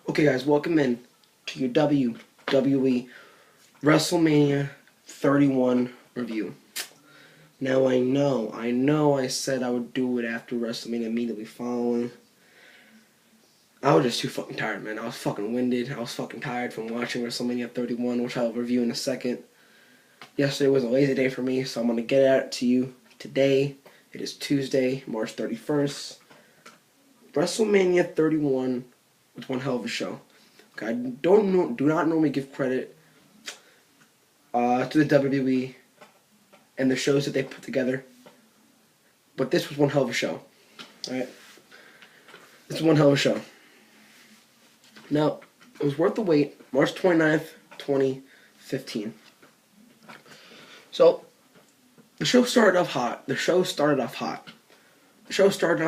Okay, guys, welcome in to your WWE Wrestlemania 31 review. Now, I know I said I would do it after WrestleMania immediately following. I was just too fucking tired, man. I was fucking winded. I was fucking tired from watching WrestleMania 31, which I'll review in a second. Yesterday was a lazy day for me, so I'm going to get at it to you today. It is Tuesday, March 31st. WrestleMania 31 was one hell of a show. Okay, I do not normally give credit to the WWE and the shows that they put together, but this was one hell of a show. Alright? This was one hell of a show. Now, it was worth the wait. March 29th, 2015. So, the show started off hot. The show started off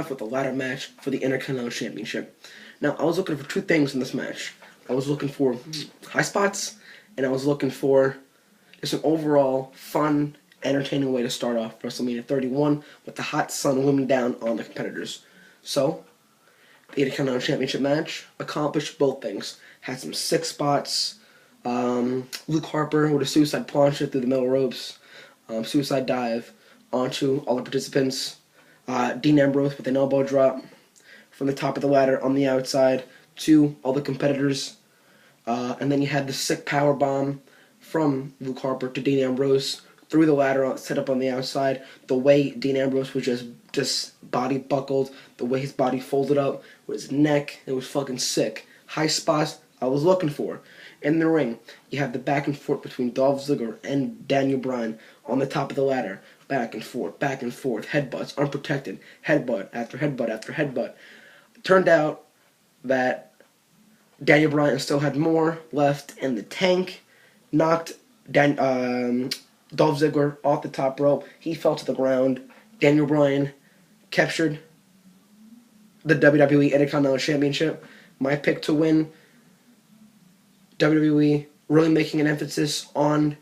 with a ladder match for the Intercontinental Championship. Now, I was looking for two things in this match. I was looking for high spots, and I was looking for just an overall fun, entertaining way to start off WrestleMania 31 with the hot sun looming down on the competitors. So, the Intercontinental Championship match accomplished both things. Had some sick spots. Luke Harper with a suicide plancha through the middle ropes. Suicide dive onto all the participants. Dean Ambrose with an elbow drop from the top of the ladder on the outside to all the competitors. And then you had the sick power bomb from Luke Harper to Dean Ambrose through the ladder set up on the outside. The way Dean Ambrose was just body buckled, the way his body folded up with his neck, it was fucking sick. High spots I was looking for. In the ring, you have the back and forth between Dolph Ziggler and Daniel Bryan on the top of the ladder. Back and forth, headbutts, unprotected, headbutt after headbutt after headbutt. It turned out that Daniel Bryan still had more left in the tank. Knocked Dolph Ziggler off the top rope. He fell to the ground. Daniel Bryan captured the WWE Intercontinental Championship. My pick to win. WWE really making an emphasis on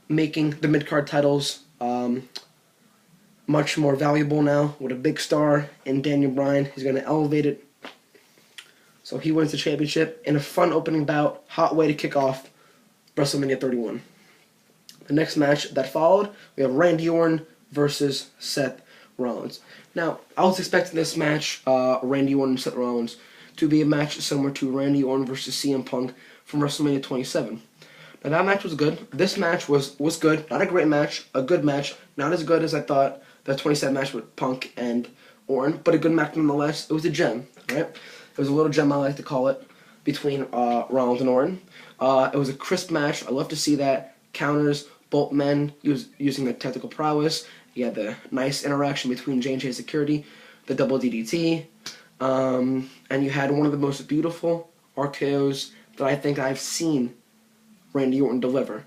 making the mid-card titles much more valuable now with a big star in Daniel Bryan. He's going to elevate it. So he wins the championship in a fun opening bout, hot way to kick off WrestleMania 31. The next match that followed, we have Randy Orton versus Seth Rollins. Now, I was expecting this match, Randy Orton and Seth Rollins, to be a match similar to Randy Orton versus CM Punk from WrestleMania 27. Now, that match was good. This match was good. Not a great match, a good match. Not as good as I thought the 27 match with Punk and Orton, but a good match nonetheless. It was a gem, right? It was a little gem, I like to call it, between Rollins and Orton. It was a crisp match. I love to see that. Counters, both men using their technical prowess. You had the nice interaction between J&J Security, the double DDT, and you had one of the most beautiful RKOs that I think I've seen Randy Orton deliver.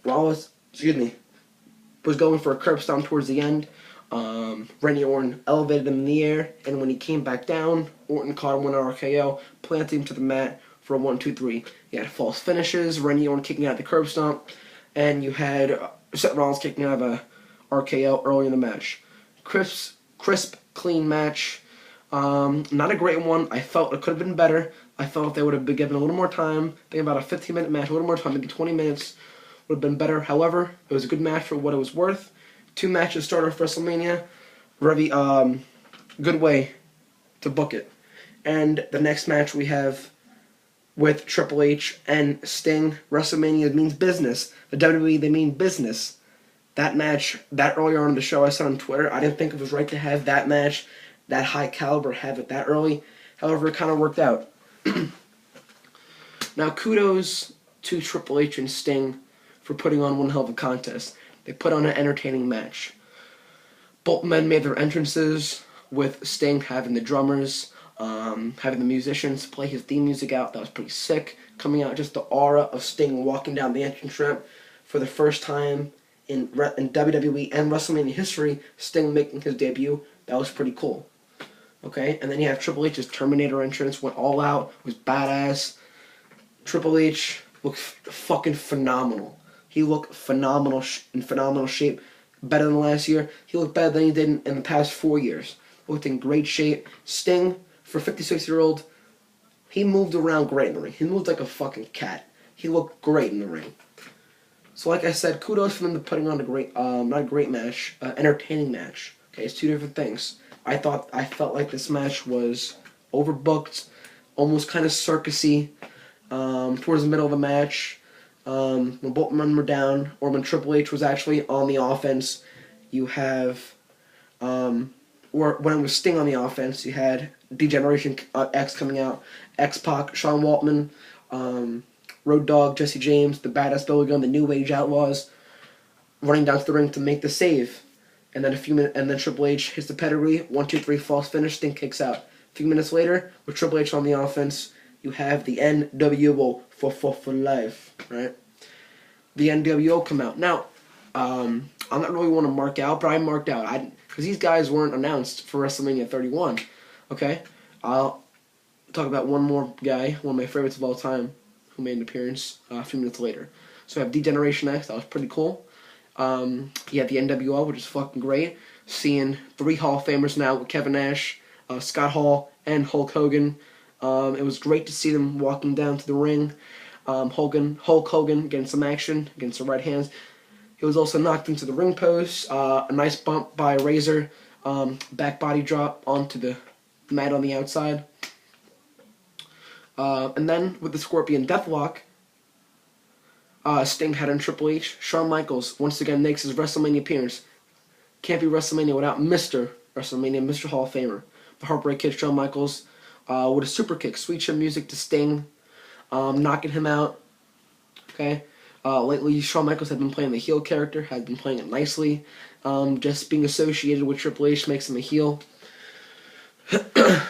Rollins, was going for a curb stomp towards the end. Randy Orton elevated him in the air, and when he came back down, Orton caught him with an RKO, planting him to the mat for a 1-2-3. You had false finishes, Randy Orton kicking out the curb stomp, and you had Seth Rollins kicking out of a RKO early in the match. Crisp, clean match. Not a great one. I felt it could have been better. I felt if they would have been given a little more time, think about a 15-minute match, a little more time, maybe 20 minutes, would have been better. However, it was a good match for what it was worth. 2 matches start off WrestleMania. Very good way to book it. And the next match we have with Triple H and Sting. WrestleMania means business. The WWE, they mean business. That match, that earlier on in the show I said on Twitter, I didn't think it was right to have that match, that high caliber, have it that early. However, it kind of worked out. Now, kudos to Triple H and Sting for putting on one hell of a contest. They put on an entertaining match. Both men made their entrances with Sting having the drummers, having the musicians play his theme music out. That was pretty sick. Coming out just the aura of Sting walking down the entrance ramp for the first time in WWE and WrestleMania history, Sting making his debut. That was pretty cool. Okay, and then you have Triple H's Terminator entrance, went all out, was badass. Triple H looked fucking phenomenal. He looked phenomenal, in phenomenal shape, better than last year. He looked better than he did in the past 4 years. Looked in great shape. Sting, for a 56-year-old, he moved around great in the ring. He moved like a fucking cat. He looked great in the ring. So like I said, kudos for them to putting on a great, not a great match, entertaining match. Okay, it's two different things. I felt like this match was overbooked, almost kind of circusy. Towards the middle of the match, when both men were down, or when Triple H was actually on the offense, you have, or when it was Sting on the offense, you had D-Generation X coming out, X-Pac, Sean Waltman, Road Dogg, Jesse James, the Badass Billy Gunn, the New Age Outlaws, running down to the ring to make the save. And then then Triple H hits the pedigree, 1, 2, 3, false finish, Sting kicks out. A few minutes later, with Triple H on the offense, you have the NWO for life, right? The NWO come out. Now, I'm not really want to mark out, but I marked out. Because these guys weren't announced for WrestleMania 31, okay? I'll talk about one more guy, one of my favorites of all time, who made an appearance a few minutes later. So I have D-Generation X, that was pretty cool. You have the NWO, which is fucking great. Seeing 3 Hall of Famers now with Kevin Nash, Scott Hall, and Hulk Hogan. It was great to see them walking down to the ring. Hulk Hogan getting some action against the right hands. He was also knocked into the ring post. A nice bump by Razor. Back body drop onto the mat on the outside. And then with the Scorpion Deathlock, Sting had on Triple H. Shawn Michaels once again makes his WrestleMania appearance. Can't be WrestleMania without Mr. WrestleMania, Mr. Hall of Famer. The Heartbreak Kid, Shawn Michaels, with a super kick. Sweet chin music to Sting, knocking him out. Okay. Lately, Shawn Michaels had been playing the heel character, had been playing it nicely. Just being associated with Triple H makes him a heel.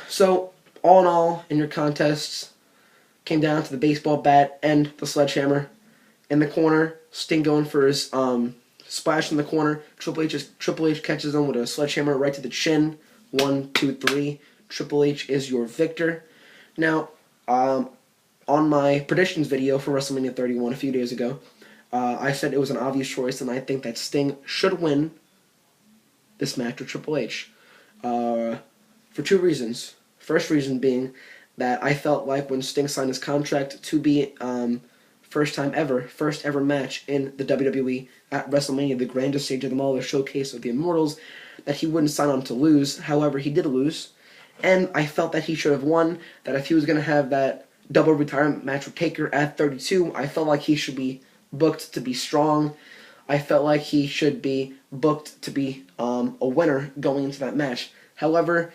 So, all in all, in your contests, came down to the baseball bat and the sledgehammer. In the corner, Sting going for his splash in the corner. Triple H catches him with a sledgehammer right to the chin. 1, 2, 3. Triple H is your victor. Now, on my predictions video for WrestleMania 31 a few days ago, I said it was an obvious choice, and I think that Sting should win this match with Triple H. For 2 reasons. First reason being that I felt like when Sting signed his contract to be first ever match in the WWE at WrestleMania, the grandest stage of them all, the showcase of the Immortals, that he wouldn't sign on to lose. However, he did lose, and I felt that he should have won, that if he was going to have that double retirement match with Taker at 32, I felt like he should be booked to be strong. I felt like he should be booked to be a winner going into that match. However,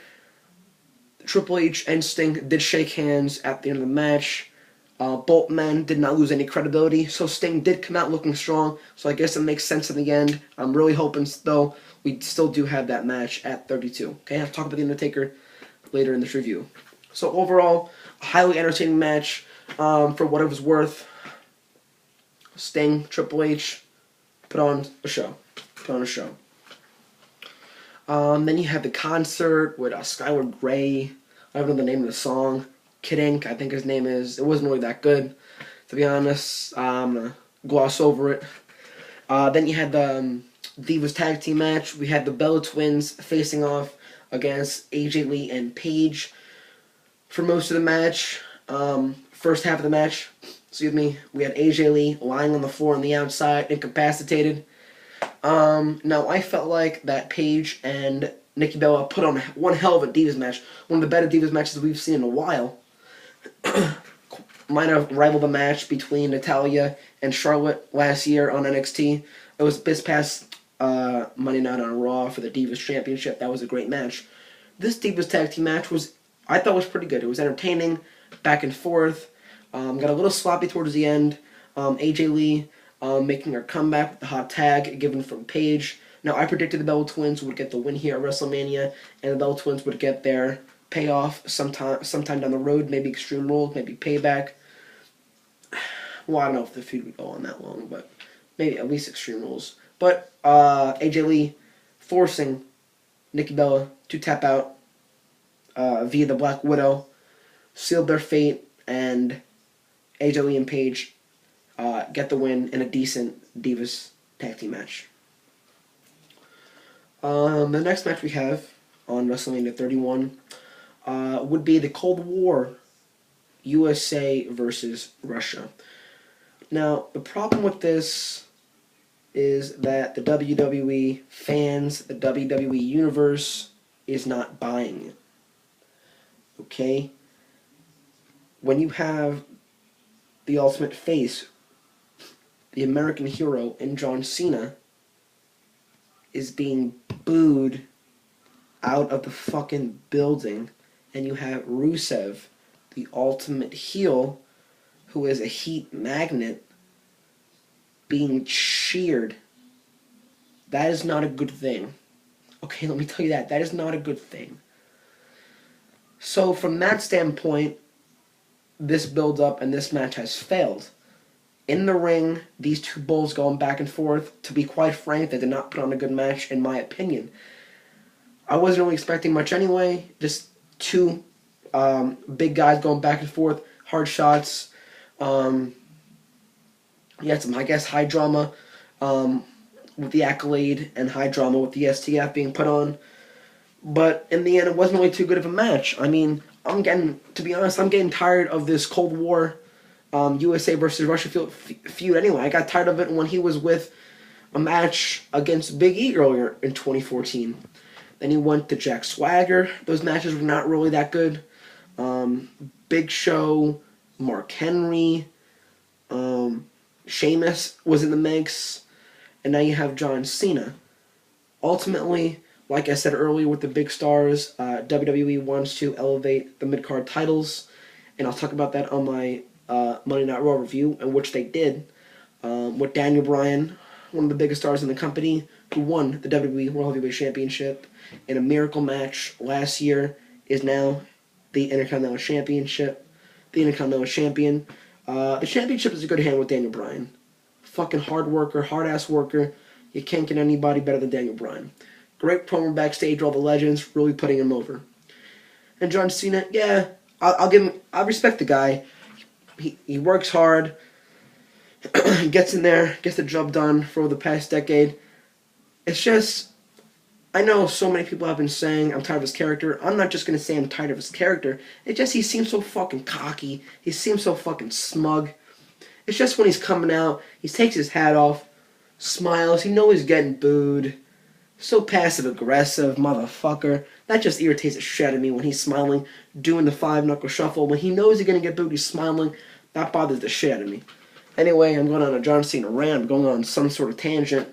Triple H and Sting did shake hands at the end of the match. Both men did not lose any credibility, so Sting did come out looking strong, so I guess it makes sense in the end. I'm really hoping, though, we still do have that match at 32. Okay, I'll talk about The Undertaker later in this review. So overall, a highly entertaining match for what it was worth. Sting, Triple H, put on a show. Then you have the concert with Skyward Gray. I don't know the name of the song. Kid Ink, I think his name is. It wasn't really that good, to be honest. I'm going to gloss over it. Then you had the Divas Tag Team match. We had the Bella Twins facing off against AJ Lee and Paige for most of the match. First half of the match, we had AJ Lee lying on the floor on the outside, incapacitated. Now, I felt like that Paige and Nikki Bella put on one hell of a Divas match. One of the better Divas matches we've seen in a while. Might have rivaled the match between Natalya and Charlotte last year on NXT. It was this past Monday night on Raw for the Divas Championship. That was a great match. This Divas Tag Team match I thought was pretty good. It was entertaining, back and forth. Got a little sloppy towards the end. AJ Lee making her comeback with the hot tag given from Paige. Now, I predicted the Bella Twins would get the win here at WrestleMania, and the Bella Twins would get their payoff sometime down the road, maybe Extreme Rules, maybe Payback. Well, I don't know if the feud would go on that long, but maybe at least Extreme Rules. But AJ Lee forcing Nikki Bella to tap out via the Black Widow sealed their fate, and AJ Lee and Paige get the win in a decent Divas Tag Team match. The next match we have on WrestleMania 31 would be the Cold War USA versus Russia. Now, the problem with this is that the WWE fans, the WWE universe, is not buying it. Okay? When you have the ultimate face, the American hero, and John Cena is being booed out of the fucking building, and you have Rusev, the ultimate heel, who is a heat magnet, being cheered, that is not a good thing. Okay, let me tell you that. That is not a good thing. So from that standpoint, this build-up and this match has failed. In the ring, these two bulls going back and forth, to be quite frank, they did not put on a good match, in my opinion. I wasn't really expecting much anyway. Just two big guys going back and forth, hard shots. You had some, I guess, high drama with the Accolade and high drama with the STF being put on. But in the end, it wasn't really too good of a match. I mean, to be honest, I'm getting tired of this Cold War USA versus Russia feud anyway. I got tired of it when he was with a match against Big E earlier in 2014. Then he went to Jack Swagger. Those matches were not really that good. Big Show, Mark Henry, Sheamus was in the mix, and now you have John Cena. Ultimately, like I said earlier with the big stars, WWE wants to elevate the mid-card titles, and I'll talk about that on my Monday Night Raw review, in which they did, with Daniel Bryan, one of the biggest stars in the company, who won the WWE World Heavyweight Championship in a miracle match last year, is now the Intercontinental Championship. The Intercontinental Champion. The championship is a good hand with Daniel Bryan. Fucking hard worker, hard-ass worker. You can't get anybody better than Daniel Bryan. Great promo backstage, all the legends, really putting him over. And John Cena, yeah, I'll give him, I respect the guy. He works hard. He gets in there, gets the job done for the past decade. It's just, I know so many people have been saying I'm tired of his character. I'm not just going to say I'm tired of his character. It's just he seems so fucking cocky. He seems so fucking smug. It's just when he's coming out, he takes his hat off, smiles, he knows he's getting booed. So passive-aggressive, motherfucker. That just irritates the shit out of me when he's smiling, doing the five-knuckle shuffle. When he knows he's going to get booed, he's smiling. That bothers the shit out of me. Anyway, I'm going on a John Cena rant. I'm going on some sort of tangent.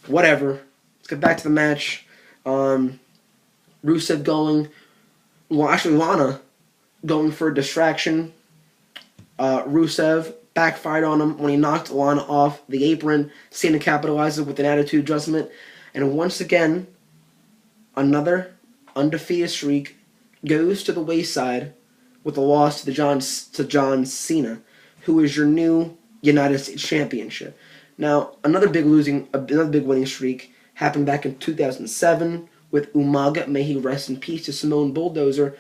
Whatever. Let's get back to the match. Rusev going... Well, actually, Lana going for a distraction. Rusev backfired on him when he knocked Lana off the apron. Cena capitalizes with an attitude adjustment. And once again, another undefeated streak goes to the wayside with a loss to John Cena, who is your new United States Championship. Now, another big winning streak happened back in 2007 with Umaga, may he rest in peace, to Simone Bulldozer,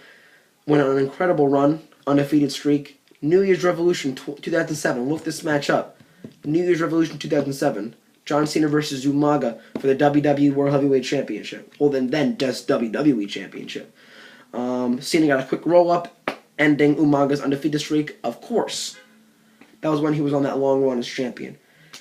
went on an incredible run, undefeated streak. New Year's Revolution 2007, look this match up. New Year's Revolution 2007. John Cena versus Umaga for the WWE World Heavyweight Championship. Well, then just WWE Championship. Cena got a quick roll-up, ending Umaga's undefeated streak, of course. That was when he was on that long run as champion.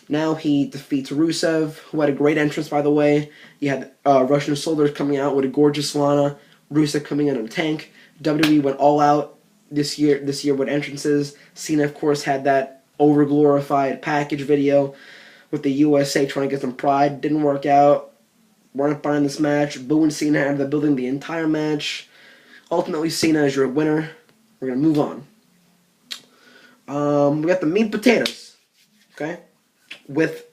Now he defeats Rusev, who had a great entrance, by the way. You had Russian Soldiers coming out with a gorgeous Lana. Rusev coming in a tank. WWE went all out this year with entrances. Cena, of course, had that over-glorified package video with the USA trying to get some pride. Didn't work out. Weren't buying this match. Booing Cena out of the building the entire match. Ultimately, Cena is your winner. We're going to move on. We got the meat and potatoes. Okay? With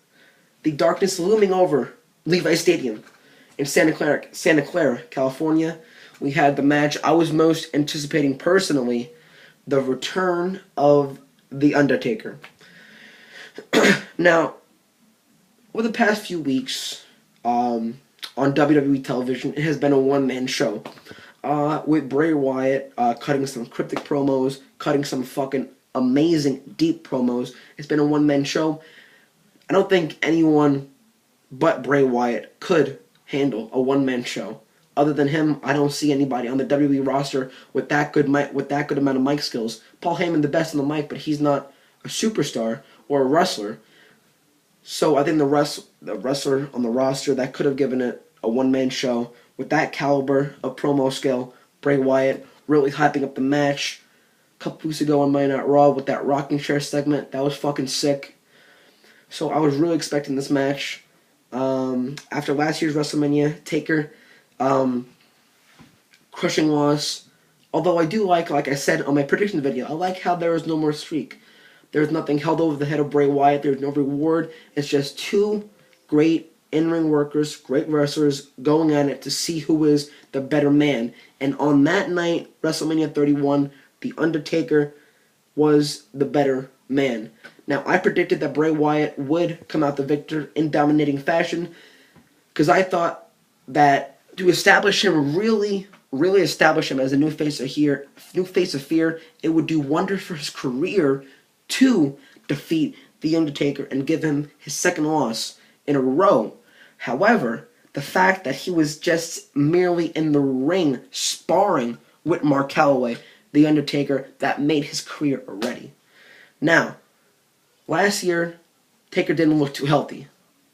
the darkness looming over Levi Stadium in Santa Clara, California. We had the match I was most anticipating personally, the return of The Undertaker. Now, over the past few weeks, on WWE television, it has been a one-man show. With Bray Wyatt cutting some cryptic promos, cutting some fucking amazing, deep promos. It's been a one-man show. I don't think anyone but Bray Wyatt could handle a one-man show. Other than him, I don't see anybody on the WWE roster with that good amount of mic skills. Paul Heyman, the best on the mic, but he's not a superstar or a wrestler. So I think the wrestler on the roster that could have given it a one-man show with that caliber of promo skill, Bray Wyatt, really hyping up the match. A couple weeks ago on Monday Night Raw with that rocking chair segment, that was fucking sick. So I was really expecting this match. After last year's WrestleMania, Taker, crushing loss. Although I do like I said on my prediction video, I like how there is no more streak. There's nothing held over the head of Bray Wyatt. There's no reward. It's just two great in-ring workers, great wrestlers, going at it to see who is the better man. And on that night, WrestleMania 31, The Undertaker was the better man. Now, I predicted that Bray Wyatt would come out the victor in dominating fashion, because I thought that to establish him, really establish him as a new face of fear, it would do wonders for his career to defeat The Undertaker and give him his second loss in a row. However, the fact that he was just merely in the ring sparring with Mark Calloway, The Undertaker, that made his career already. Now, last year, Taker didn't look too healthy.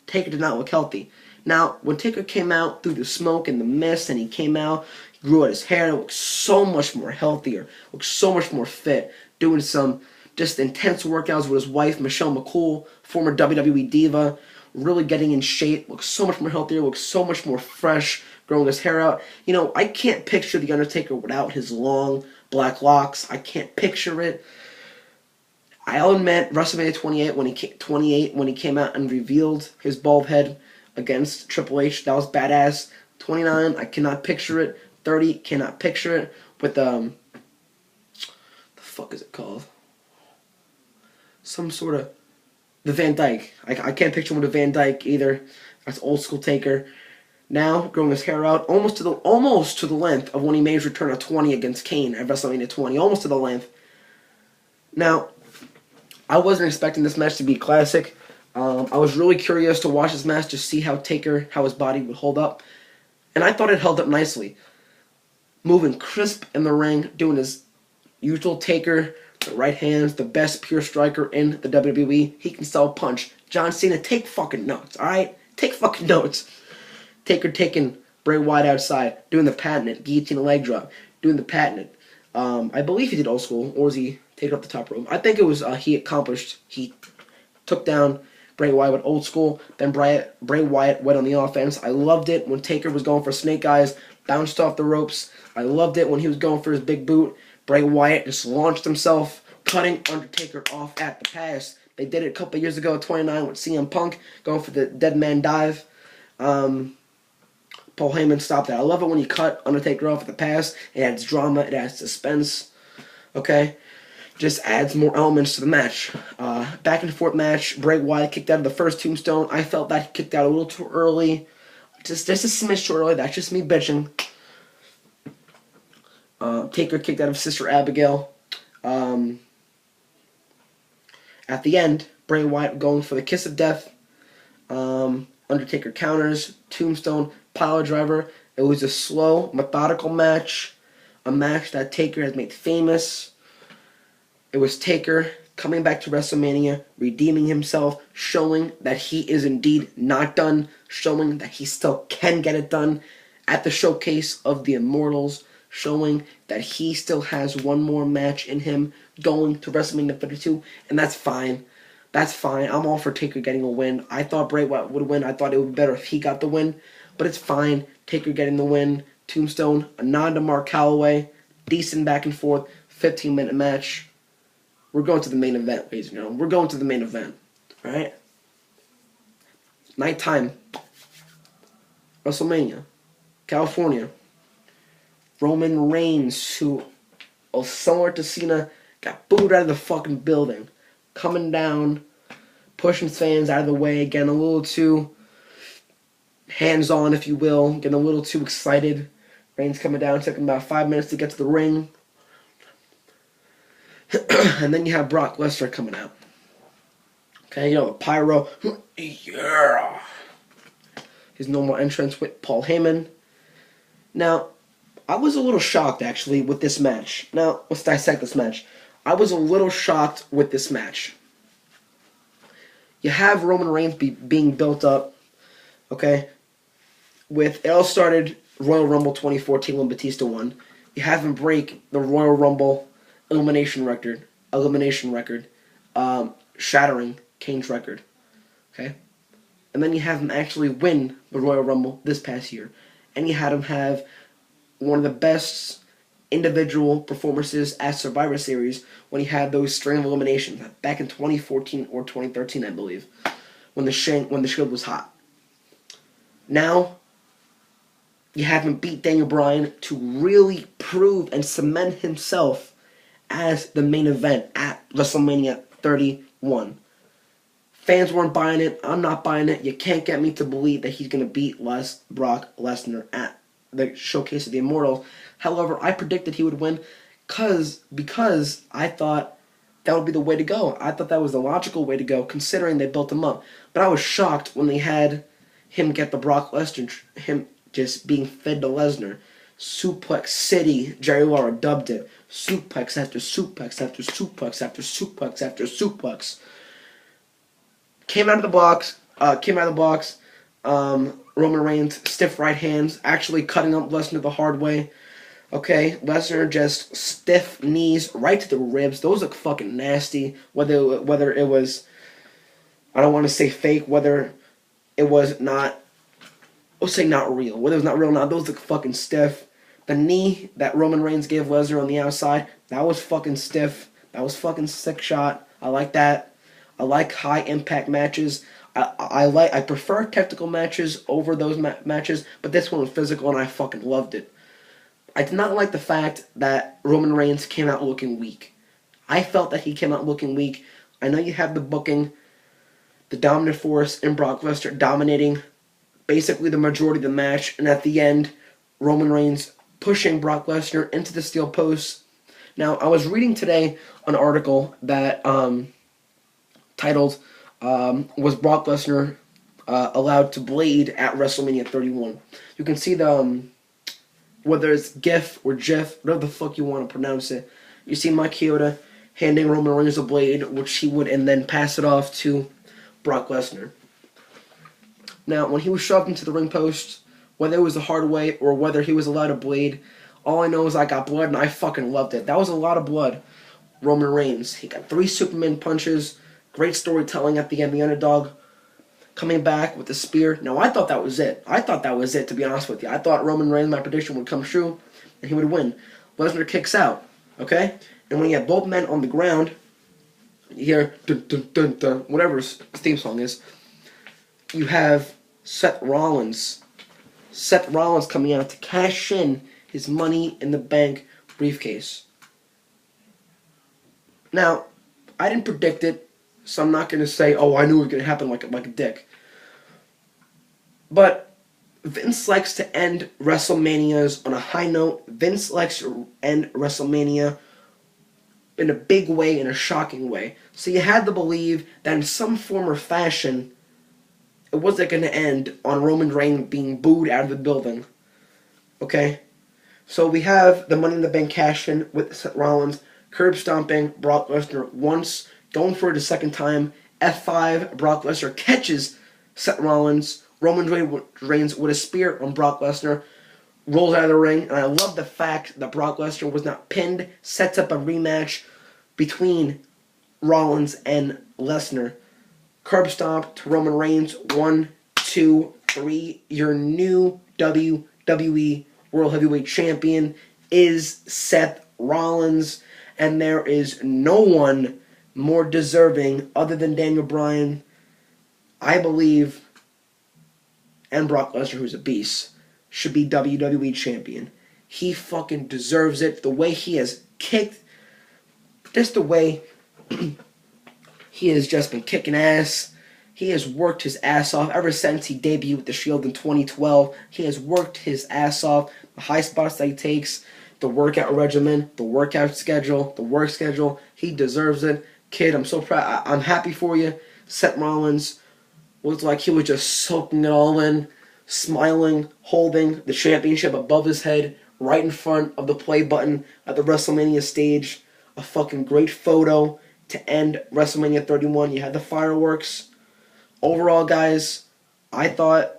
Taker did not look healthy. Now, when Taker came out through the smoke and the mist, and he came out, he grew out his hair, looked so much more healthier, looked so much more fit, doing some just intense workouts with his wife, Michelle McCool, former WWE diva, really getting in shape, looks so much more healthier, looks so much more fresh, growing his hair out. You know, I can't picture The Undertaker without his long black locks. I can't picture it. I'll admit, WrestleMania 28 when he came out and revealed his bald head against Triple H, that was badass. 29, I cannot picture it. 30, cannot picture it. With the fuck is it called? Some sort of the Van Dyke. I can't picture him with a Van Dyke either. That's old school Taker. Now growing his hair out almost to the length of when he made his return at 20 against Kane at WrestleMania 20, almost to the length. Now, I wasn't expecting this match to be classic. I was really curious to watch this match to see how his body would hold up, and I thought it held up nicely. Moving crisp in the ring, doing his usual Taker, the right hands, the best pure striker in the WWE. He can sell a punch. John Cena, take fucking notes, alright? Take fucking notes. Taker taking Bray Wyatt outside, doing the patented guillotine leg drop, doing the patented. I believe he did old school, or was he taking up the top rope? I think it was he took down Bray Wyatt with old school, then Bray Wyatt went on the offense. I loved it when Taker was going for snake eyes, bounced off the ropes. I loved it when he was going for his big boot. Bray Wyatt just launched himself, cutting Undertaker off at the pass. They did it a couple years ago at 29 with CM Punk, going for the dead man dive. Paul Heyman stopped that. I love it when you cut Undertaker off at the pass. It adds drama, it adds suspense. Okay? Just adds more elements to the match. Back and forth match. Bray Wyatt kicked out of the first tombstone. I felt that he kicked out a little too early. Just a smidge too early. That's just me bitching. Taker kicked out of Sister Abigail. At the end, Bray Wyatt going for the kiss of death. Undertaker counters. Tombstone. Pile driver. It was a slow, methodical match. A match that Taker has made famous. It was Taker coming back to WrestleMania, redeeming himself, showing that he is indeed not done, showing that he still can get it done at the showcase of the Immortals, showing that he still has one more match in him going to WrestleMania 32, and that's fine. That's fine. I'm all for Taker getting a win. I thought Bray Wyatt would win. I thought it would be better if he got the win, but it's fine. Taker getting the win. Tombstone, a nod to Mark Calloway, decent back and forth, 15-minute match. We're going to the main event, ladies and gentlemen. We're going to the main event. Alright? Nighttime. WrestleMania. California. Roman Reigns, who, similar to Cena, got booed out of the fucking building. Coming down, pushing fans out of the way, getting a little too hands-on, if you will. Getting a little too excited. Reigns coming down, taking about 5 minutes to get to the ring. And then you have Brock Lesnar coming out. Okay, you know, the pyro. Yeah. His normal entrance with Paul Heyman. Now, I was a little shocked, actually, with this match. Now, let's dissect this match. I was a little shocked with this match. You have Roman Reigns being built up, okay? It all started Royal Rumble 2014 when Batista won. You have him break the Royal Rumble elimination record, shattering Kane's record, okay? And then you have him actually win the Royal Rumble this past year. And you had him have one of the best individual performances at Survivor Series when he had those string of eliminations back in 2014 or 2013, I believe, when the Shield was hot. Now, you have him beat Daniel Bryan to really prove and cement himself as the main event at WrestleMania 31. Fans weren't buying it. I'm not buying it. You can't get me to believe that he's going to beat Brock Lesnar at the Showcase of the Immortals. However, I predicted he would win because I thought that would be the way to go. I thought that was the logical way to go, considering they built him up. But I was shocked when they had him get the Brock Lesnar, him just being fed to Lesnar. Suplex City, Jerry Lawler dubbed it. Suplex after suplex after suplex after suplex after suplex. Came out of the box. Roman Reigns, stiff right hands, actually cutting up Lesnar the hard way. Okay, Lesnar just stiff knees right to the ribs. Those look fucking nasty. Whether it was, I don't want to say fake, whether it was not, we'll say not real. Whether it was not real or not, those look fucking stiff. The knee that Roman Reigns gave Lesnar on the outside, that was fucking stiff. That was fucking sick shot. I like that. I like high impact matches. I prefer technical matches over those matches, but this one was physical and I fucking loved it. I did not like the fact that Roman Reigns came out looking weak. I felt that he came out looking weak. I know you have the booking, the dominant force in Brock Lesnar dominating basically the majority of the match, and at the end, Roman Reigns pushing Brock Lesnar into the steel post. Now, I was reading today an article that titled, was Brock Lesnar allowed to blade at WrestleMania 31? You can see the, whether it's GIF or GIF, whatever the fuck you want to pronounce it. You see Mike Chioda handing Roman Reigns a blade, which he would and then pass it off to Brock Lesnar. Now, when he was shoved into the ring post, whether it was the hard way or whether he was allowed a blade, all I know is I got blood and I fucking loved it. That was a lot of blood. Roman Reigns, he got 3 Superman punches. Great storytelling at the end. The underdog coming back with the spear. Now, I thought that was it. To be honest with you. I thought Roman Reigns, my prediction, would come true and he would win. Lesnar kicks out, okay? And when you have both men on the ground, you hear dun dun dun dun, whatever his theme song is, you have Seth Rollins coming out to cash in his Money in the Bank briefcase. Now, I didn't predict it, so I'm not going to say, oh, I knew it was going to happen like a dick. But Vince likes to end WrestleManias on a high note. Vince likes to end WrestleMania in a big way, in a shocking way. So you had to believe that in some form or fashion, it wasn't going to end on Roman Reigns being booed out of the building. Okay? So we have the Money in the Bank cash-in with Seth Rollins, curb stomping Brock Lesnar once, going for it a second time. F5, Brock Lesnar catches Seth Rollins. Roman Reigns with a spear on Brock Lesnar, rolls out of the ring. And I love the fact that Brock Lesnar was not pinned, sets up a rematch between Rollins and Lesnar. Curb stomp to Roman Reigns. 1, 2, 3. Your new WWE World Heavyweight Champion is Seth Rollins. And there is no one more deserving other than Daniel Bryan, I believe, and Brock Lesnar, who's a beast, should be WWE Champion. He fucking deserves it. The way he has kicked, just the way he has just been kicking ass. He has worked his ass off ever since he debuted with the Shield in 2012. He has worked his ass off. The high spots that he takes, the workout regimen, the workout schedule, the work schedule. He deserves it. Kid, I'm so proud. I'm happy for you. Seth Rollins looked like he was just soaking it all in. smiling, holding the championship above his head, right in front of the play button at the WrestleMania stage. A fucking great photo to end WrestleMania 31. You had the fireworks. Overall, guys, I thought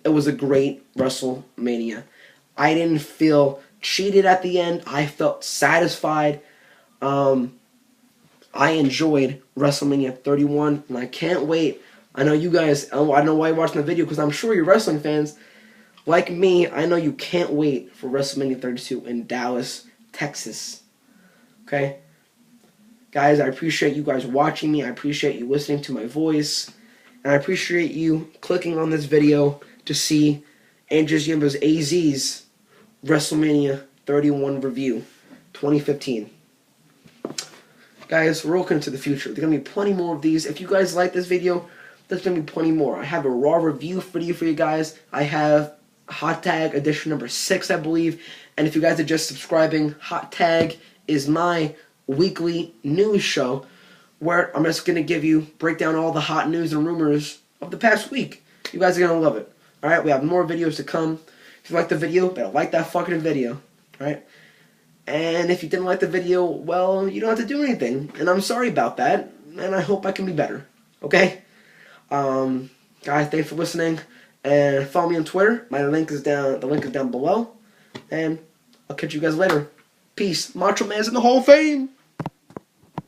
it was a great WrestleMania. I didn't feel cheated at the end. I felt satisfied. I enjoyed WrestleMania 31, and I can't wait. I know you guys, I don't know why you're watching the video, because I'm sure you're wrestling fans. Like me, I know you can't wait for WrestleMania 32 in Dallas, Texas. Okay? Guys, I appreciate you guys watching me. I appreciate you listening to my voice. And I appreciate you clicking on this video to see Andrew Yimba's AZ's WrestleMania 31 review 2015. Guys, we're looking to the future. There's going to be plenty more of these. If you guys like this video, there's going to be plenty more. I have a Raw review video for you guys. I have Hot Tag edition number 6, I believe. And if you guys are just subscribing, Hot Tag is my weekly news show where I'm just going to give you, break down all the hot news and rumors of the past week. You guys are going to love it. Alright, we have more videos to come. If you like the video, better like that fucking video. Alright? And if you didn't like the video, well, you don't have to do anything. And I'm sorry about that. And I hope I can be better. Okay? Guys, thanks for listening. And follow me on Twitter. The link is down below. And I'll catch you guys later. Peace. Macho Man's in the Hall of Fame.